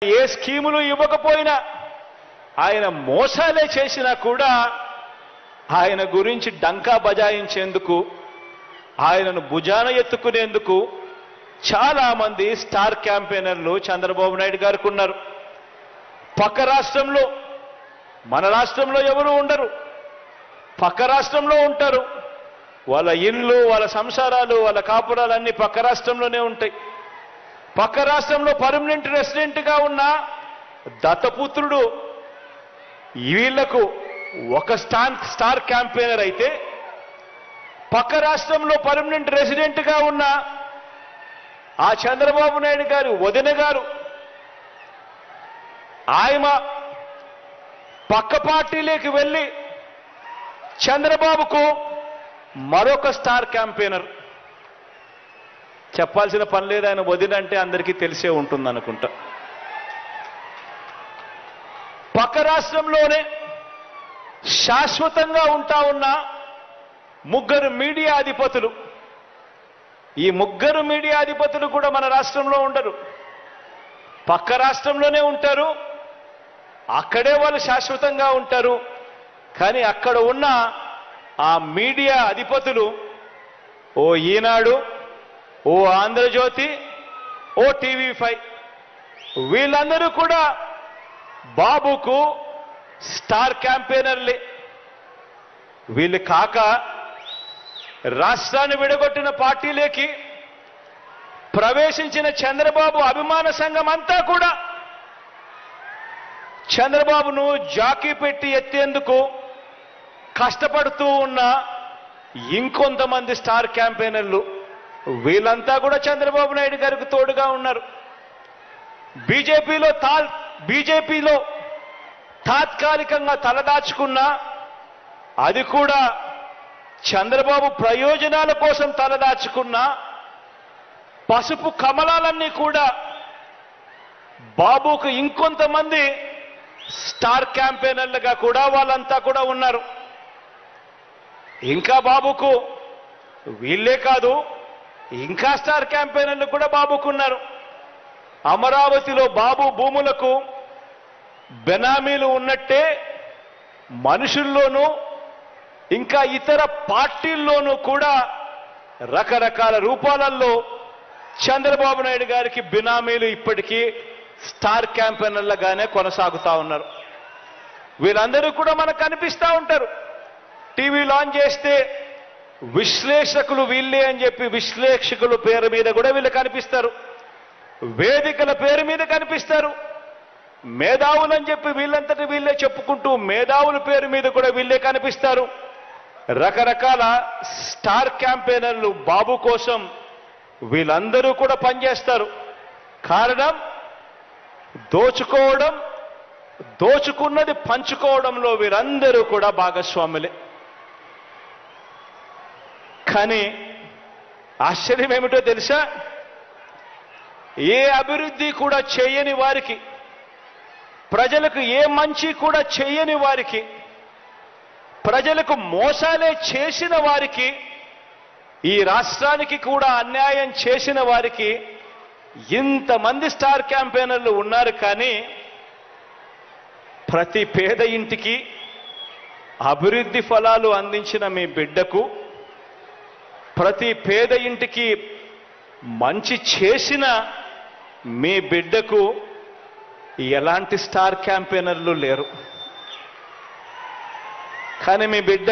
ఏ స్కీములు ఇవ్వకపోయినా ఆయన మోసాలే చేసినా కూడా ఆయన గురించి డంకా బజాయించేందుకు ఆయనను భుజాన ఎత్తుకునేందుకు చాలా మంది స్టార్ క్యాంపెయినర్లు చంద్రబాబు నాయుడు గారికి ఉన్నారు. పక్క రాష్ట్రంలో, మన రాష్ట్రంలో ఎవరు ఉండరు, పక్క రాష్ట్రంలో ఉంటారు. వాళ్ళ ఇళ్ళు, వాళ్ళ సంసారాలు, వాళ్ళ కాపురాలన్నీ పక్క రాష్ట్రంలోనే ఉంటాయి. పక్క రాష్ట్రంలో పర్మనెంట్ రెసిడెంట్గా ఉన్న దత్తపుత్రుడు వీళ్లకు ఒక స్టార్ క్యాంపెయినర్ అయితే, పక్క రాష్ట్రంలో పర్మనెంట్ రెసిడెంట్గా ఉన్న ఆ చంద్రబాబు నాయుడు గారి వదిన గారు ఆయన పక్క పార్టీలోకి వెళ్ళి చంద్రబాబుకు మరొక స్టార్ క్యాంపెయినర్. చెప్పాల్సిన పని లేదు, ఆయన వదిన అంటే అందరికీ తెలిసే ఉంటుంది అనుకుంటా. పక్క రాష్ట్రంలోనే శాశ్వతంగా ఉంటా ఉన్న ముగ్గురు మీడియా అధిపతులు, ఈ ముగ్గురు మీడియా అధిపతులు కూడా మన రాష్ట్రంలో ఉండరు, పక్క రాష్ట్రంలోనే ఉంటారు. అక్కడే వాళ్ళు శాశ్వతంగా ఉంటారు. కానీ అక్కడ ఉన్న ఆ మీడియా అధిపతులు ఓ ఈనాడు, ఓ ఆంధ్రజ్యోతి, ఓ టీవీ5 వీళ్ళందరూ కూడా బాబుకు స్టార్ క్యాంపెయినర్లే. వీళ్ళు కాక రాష్ట్రాన్ని విడగొట్టిన పార్టీలోకి ప్రవేశించిన చంద్రబాబు అభిమాన సంఘం అంతా కూడా చంద్రబాబును జాకీ పెట్టి ఎత్తేందుకు కష్టపడుతూ ఉన్న ఇంకొంతమంది స్టార్ క్యాంపెయినర్లు, వీళ్ళంతా కూడా చంద్రబాబు నాయుడు గారికి తోడుగా ఉన్నారు. బీజేపీలో తాత్కాలికంగా తలదాచుకున్న, అది కూడా చంద్రబాబు ప్రయోజనాల కోసం తలదాచుకున్న పసుపు కమలాలన్నీ కూడా బాబుకు ఇంకొంతమంది స్టార్ క్యాంపెయినర్లుగా కూడా వాళ్ళంతా కూడా ఉన్నారు. ఇంకా బాబుకు వీళ్ళే కాదు, ఇంకా స్టార్ క్యాంపెయినర్లు కూడా బాబుకున్నారు. అమరావతిలో బాబు భూములకు బెనామీలు ఉన్నట్టే మనుషుల్లోనూ ఇంకా ఇతర పార్టీల్లోనూ కూడా రకరకాల రూపాలలో చంద్రబాబు నాయుడు గారికి బినామీలు ఇప్పటికీ స్టార్ క్యాంపెయినర్లుగానే కొనసాగుతా ఉన్నారు. వీళ్ళందరూ కూడా మనకు కనిపిస్తూ ఉంటారు. టీవీ లాంచ్ చేస్తే విశ్లేషకులు వీళ్ళే అని చెప్పి విశ్లేషకుల పేరు మీద కూడా వీళ్ళు కనిపిస్తారు, వేదికల పేరు మీద కనిపిస్తారు. మేధావులని చెప్పి వీళ్ళంతటి వీళ్ళే చెప్పుకుంటూ మేధావుల పేరు మీద కూడా వీళ్ళే కనిపిస్తారు. రకరకాల స్టార్ క్యాంపెయినర్లు బాబు కోసం వీళ్ళందరూ కూడా పనిచేస్తారు. కారణం దోచుకోవడం, దోచుకున్నది పంచుకోవడంలో వీరందరూ కూడా భాగస్వాములే. కానీ ఆశ్చర్యం ఏమిటో తెలుసా, ఏ అభివృద్ధి కూడా చేయని వారికి, ప్రజలకు ఏ మంచి కూడా చేయని వారికి, ప్రజలకు మోసాలే చేసిన వారికి, ఈ రాష్ట్రానికి కూడా అన్యాయం చేసిన వారికి ఇంతమంది స్టార్ క్యాంపెయినర్లు ఉన్నారు. కానీ ప్రతి పేద ఇంటికి అభివృద్ధి ఫలాలు అందించిన మీ బిడ్డకు, ప్రతి పేద ఇంటికి మంచి చేసిన మీ బిడ్డకు ఎలాంటి స్టార్ క్యాంపెయినర్లు లేరు. కానీ మీ బిడ్డ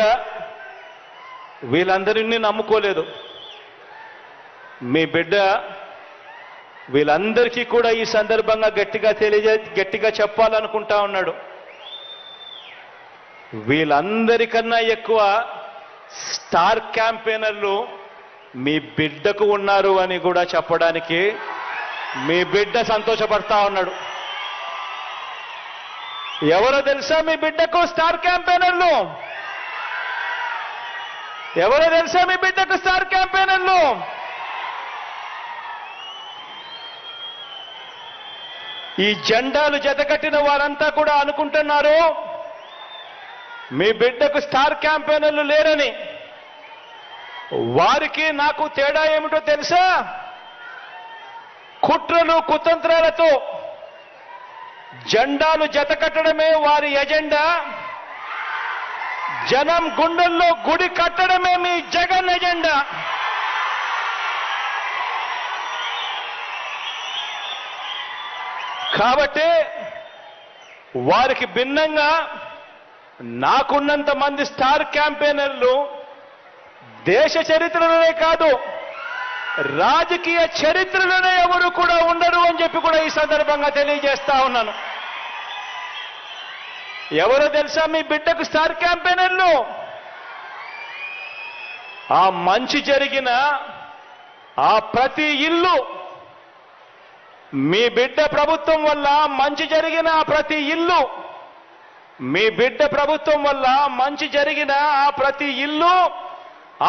వీళ్ళందరినీ నమ్ముకోలేదు. మీ బిడ్డ వీళ్ళందరికీ కూడా ఈ సందర్భంగా గట్టిగా చెప్పాలనుకుంటా ఉన్నాడు. వీళ్ళందరికన్నా ఎక్కువ స్టార్ క్యాంపెయినర్లు మీ బిడ్డకు ఉన్నారు అని కూడా చెప్పడానికి మీ బిడ్డ సంతోషపడతా ఉన్నాడు. ఎవరో తెలుసా మీ బిడ్డకు స్టార్ క్యాంపెయినర్లు? ఎవరో తెలుసా మీ బిడ్డకు స్టార్ క్యాంపెయినర్లు? ఈ జెండాలు జతకట్టిన వారంతా కూడా అనుకుంటున్నారు మీ బిడ్డకు స్టార్ క్యాంపెయినర్లు లేరని. వారికి నాకు తేడా ఏమిటో తెలుసా? కుట్రలు కుతంత్రాలతో జెండాలు జతకట్టడమే వారి ఎజెండా, జనం గుండెల్లో గుడి కట్టడమే మీ జగన్ ఎజెండా. కాబట్టి వారికి భిన్నంగా నాకున్నంత మంది స్టార్ క్యాంపెయినర్లు దేశ చరిత్రలోనే కాదు రాజకీయ చరిత్రలోనే ఎవరు కూడా ఉండరు అని చెప్పి కూడా ఈ సందర్భంగా తెలియజేస్తా ఉన్నాను. ఎవరో తెలుసా మీ బిడ్డకు స్టార్ క్యాంపెయినర్లు? ఆ మంచి జరిగిన ఆ ప్రతి ఇల్లు, మీ బిడ్డ ప్రభుత్వం వల్ల మంచి జరిగిన ఆ ప్రతి ఇల్లు, మీ బిడ్డ ప్రభుత్వం వల్ల మంచి జరిగిన ఆ ప్రతి ఇల్లు,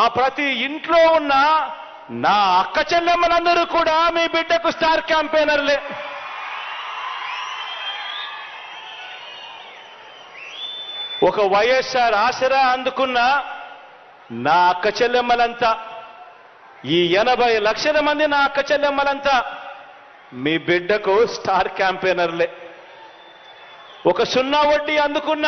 ఆ ప్రతి ఇంట్లో ఉన్న నా అక్క చెల్లెమ్మలందరూ కూడా మీ బిడ్డకు స్టార్ క్యాంపెయినర్లే. ఒక వైఎస్ఆర్ ఆసరా అందుకున్న నా అక్క చెల్లెమ్మలంతా, ఈ 80 లక్షల మంది నా అక్క చెల్లెమ్మలంతా మీ బిడ్డకు స్టార్ క్యాంపెయినర్లే. ఒక 0 వడ్డీ అందుకున్న